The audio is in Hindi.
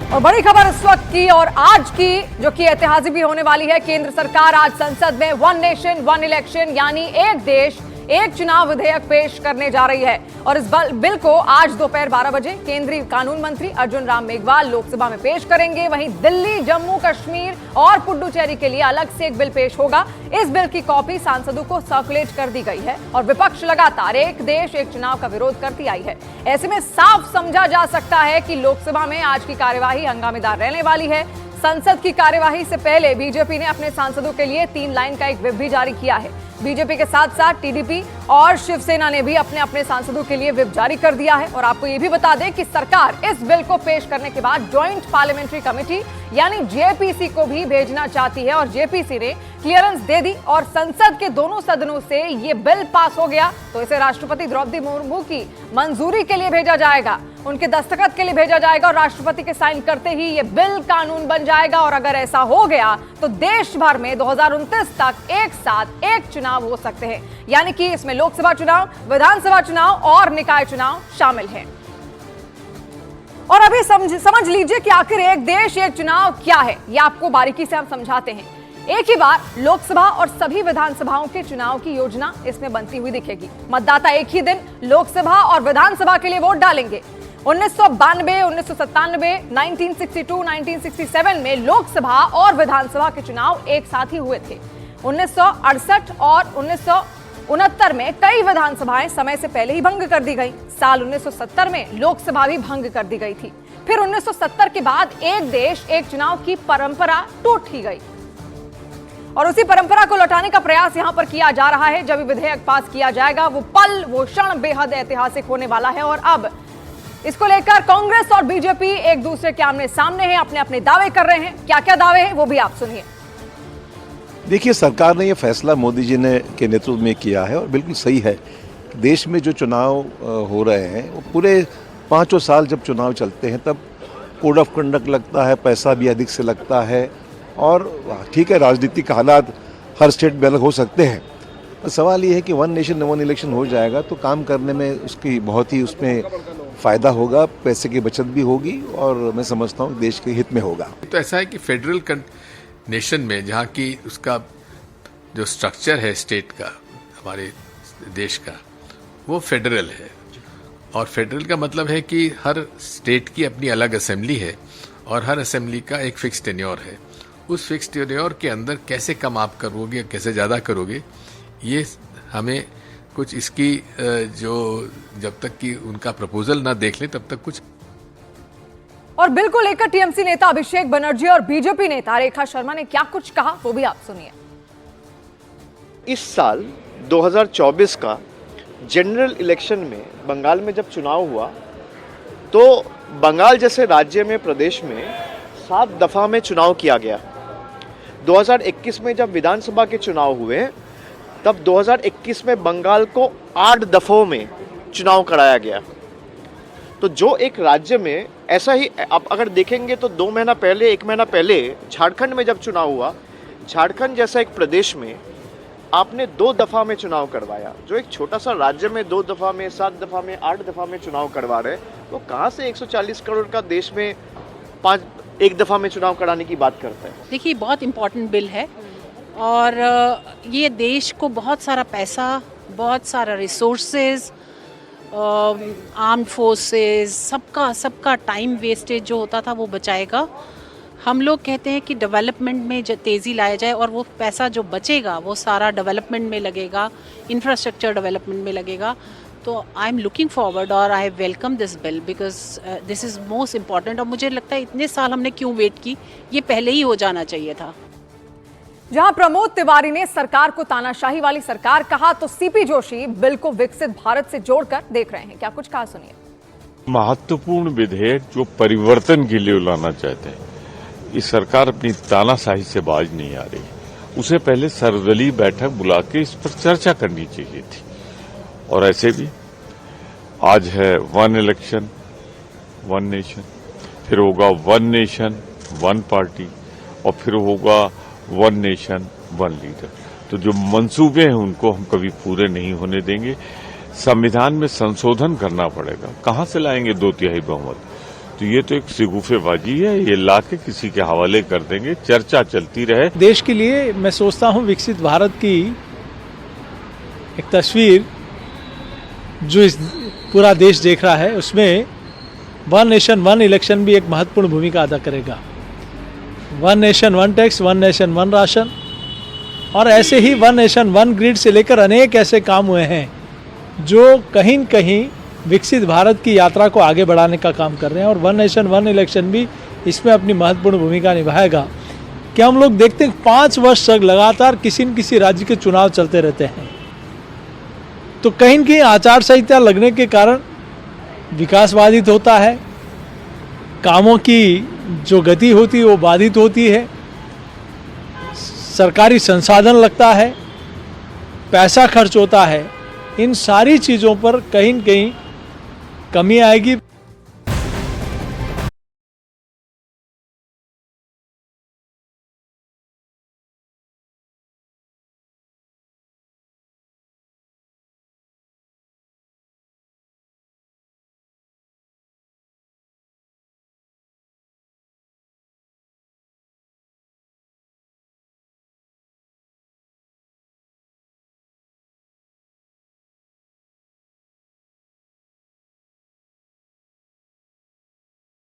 और बड़ी खबर इस वक्त की और आज की, जो कि ऐतिहासिक भी होने वाली है। केंद्र सरकार आज संसद में वन नेशन वन इलेक्शन यानी एक देश एक चुनाव विधेयक पेश करने जा रही है। और इस बिल को आज दोपहर 12 बजे केंद्रीय कानून मंत्री अर्जुन राम मेघवाल लोकसभा में पेश करेंगे। वहीं दिल्ली, जम्मू कश्मीर और पुडुचेरी के लिए अलग से एक बिल पेश होगा। इस बिल की कॉपी सांसदों को सर्कुलेट कर दी गई है और विपक्ष लगातार एक देश एक चुनाव का विरोध करती आई है। ऐसे में साफ समझा जा सकता है कि लोकसभा में आज की कार्यवाही हंगामेदार रहने वाली है। संसद की कार्यवाही से पहले बीजेपी ने अपने सांसदों के लिए 3 लाइन का एक व्हिप भी जारी किया है। बीजेपी के साथ साथ टीडीपी और शिवसेना ने भी अपने अपने सांसदों के लिए व्हिप जारी कर दिया है। और आपको यह भी बता दें कि सरकार इस बिल को पेश करने के बाद ज्वाइंट पार्लियामेंट्री कमेटी यानी जेपीसी को भी भेजना चाहती है और जेपीसी ने क्लियरेंस दे दी और संसद के दोनों सदनों से ये बिल पास हो गया तो इसे राष्ट्रपति द्रौपदी मुर्मू की मंजूरी के लिए भेजा जाएगा, उनके दस्तखत के लिए भेजा जाएगा और राष्ट्रपति के साइन करते ही ये बिल कानून बन जाएगा। और अगर ऐसा हो गया तो देश भर में 2029 तक एक साथ एक चुनाव हो सकते हैं, यानी कि इसमें लोकसभा चुनाव, विधानसभा चुनाव और निकाय चुनाव शामिल हैं। और अभी समझ लीजिए कि आखिर एक देश एक चुनाव क्या है, यह आपको बारीकी से हम समझाते हैं। एक ही बार लोकसभा और सभी विधानसभाओं के चुनाव की योजना इसमें बनती हुई दिखेगी। मतदाता एक ही दिन लोकसभा और विधानसभा के लिए वोट डालेंगे। 1992, 1997, 1962, 1967 में लोकसभा और विधानसभा के चुनाव एक साथ ही हुए थे। 1968 और 1969 में कई विधानसभाएं समय से पहले ही भंग कर दी गई। साल 1970 में लोकसभा भी भंग कर दी गई थी। फिर 1970 के बाद एक देश एक चुनाव की परंपरा टूट ही गई और उसी परंपरा को लौटाने का प्रयास यहां पर किया जा रहा है। जब विधेयक पास किया जाएगा वो पल, वो क्षण बेहद ऐतिहासिक होने वाला है। और अब इसको लेकर कांग्रेस और बीजेपी एक दूसरे के आमने सामने हैं, अपने अपने दावे कर रहे हैं। क्या क्या दावे हैं वो भी आप सुनिए। देखिए, सरकार ने यह फैसला मोदी जी ने के नेतृत्व में किया है और बिल्कुल सही है। देश में जो चुनाव हो रहे हैं वो पूरे 5 साल जब चुनाव चलते हैं तब कोड ऑफ कंडक्ट लगता है, पैसा भी अधिक से लगता है और ठीक है, राजनीतिक हालात हर स्टेट में अलग हो सकते हैं। सवाल ये है कि वन नेशन वन इलेक्शन हो जाएगा तो काम करने में उसकी बहुत ही उसमें फ़ायदा होगा, पैसे की बचत भी होगी और मैं समझता हूँ देश के हित में होगा। तो ऐसा है कि फेडरल नेशन में जहाँ की उसका जो स्ट्रक्चर है स्टेट का, हमारे देश का, वो फेडरल है। और फेडरल का मतलब है कि हर स्टेट की अपनी अलग असेंबली है और हर असेंबली का एक फिक्स टेन्योर है। उस फिक्स टेन्योर के अंदर कैसे कम आप करोगे, कैसे ज़्यादा करोगे, ये हमें कुछ इसकी जो जब तक कि उनका प्रपोजल ना देख ले तब तक कुछ। और बिल को लेकर टीएमसी नेता अभिषेक बनर्जी और बीजेपी नेता रेखा शर्मा ने क्या कुछ कहा वो भी आप सुनिए। इस साल 2024 का जनरल इलेक्शन में बंगाल में जब चुनाव हुआ तो बंगाल जैसे राज्य में, प्रदेश में 7 दफा में चुनाव किया गया। 2021 में जब विधानसभा के चुनाव हुए तब 2021 में बंगाल को 8 दफों में चुनाव कराया गया। तो जो एक राज्य में ऐसा ही आप अगर देखेंगे तो 2 महीना पहले, 1 महीना पहले झारखंड में जब चुनाव हुआ, झारखंड जैसा एक प्रदेश में आपने 2 दफा में चुनाव करवाया। जो एक छोटा सा राज्य में 2 दफा में, 7 दफा में, 8 दफा में चुनाव करवा रहे, तो कहाँ से 140 करोड़ का देश में 1 दफा में चुनाव कराने की बात करते हैं। देखिए, बहुत इम्पोर्टेंट बिल है और ये देश को बहुत सारा पैसा, बहुत सारा रिसोर्सेज, आर्म्ड फोर्सेस, सबका टाइम वेस्टेज जो होता था वो बचाएगा। हम लोग कहते हैं कि डेवलपमेंट में तेज़ी लाया जाए और वो पैसा जो बचेगा वो सारा डेवलपमेंट में लगेगा, इंफ्रास्ट्रक्चर डेवलपमेंट में लगेगा। तो आई एम लुकिंग फॉरवर्ड और I welcome this bill because this is most important. और मुझे लगता है इतने साल हमने क्यों वेट की, ये पहले ही हो जाना चाहिए था। जहां प्रमोद तिवारी ने सरकार को तानाशाही वाली सरकार कहा तो सीपी जोशी बिल को विकसित भारत से जोड़कर देख रहे हैं। क्या कुछ कहा सुनिए। महत्वपूर्ण विधेयक जो परिवर्तन के लिए लाना चाहते हैं, इस सरकार अपनी तानाशाही से बाज नहीं आ रही। उसे पहले सर्वदलीय बैठक बुला के इस पर चर्चा करनी चाहिए थी। और ऐसे भी आज है वन इलेक्शन वन नेशन, फिर होगा वन नेशन वन पार्टी और फिर होगा वन नेशन वन लीडर। तो जो मंसूबे हैं उनको हम कभी पूरे नहीं होने देंगे। संविधान में संशोधन करना पड़ेगा। कहां से लाएंगे 2/3 बहुमत? तो ये तो एक सिगुफेबाजी है, ये लाके किसी के हवाले कर देंगे, चर्चा चलती रहे। देश के लिए मैं सोचता हूँ विकसित भारत की एक तस्वीर जो इस पूरा देश देख रहा है, उसमें वन नेशन वन इलेक्शन भी एक महत्वपूर्ण भूमिका अदा करेगा। One nation one tax, one nation one ration, और ऐसे ही वन नेशन वन ग्रिड से लेकर अनेक ऐसे काम हुए हैं जो कहीं न कहीं विकसित भारत की यात्रा को आगे बढ़ाने का काम कर रहे हैं। और वन नेशन वन इलेक्शन भी इसमें अपनी महत्वपूर्ण भूमिका निभाएगा। कि हम लोग देखते हैं 5 वर्ष तक लगातार किसी न किसी राज्य के चुनाव चलते रहते हैं, तो कहीं न कहीं आचार संहिता लगने के कारण विकास बाधित होता है, कामों की जो गति होती है वो बाधित होती है, सरकारी संसाधन लगता है, पैसा खर्च होता है। इन सारी चीज़ों पर कहीं न कहीं कमी आएगी।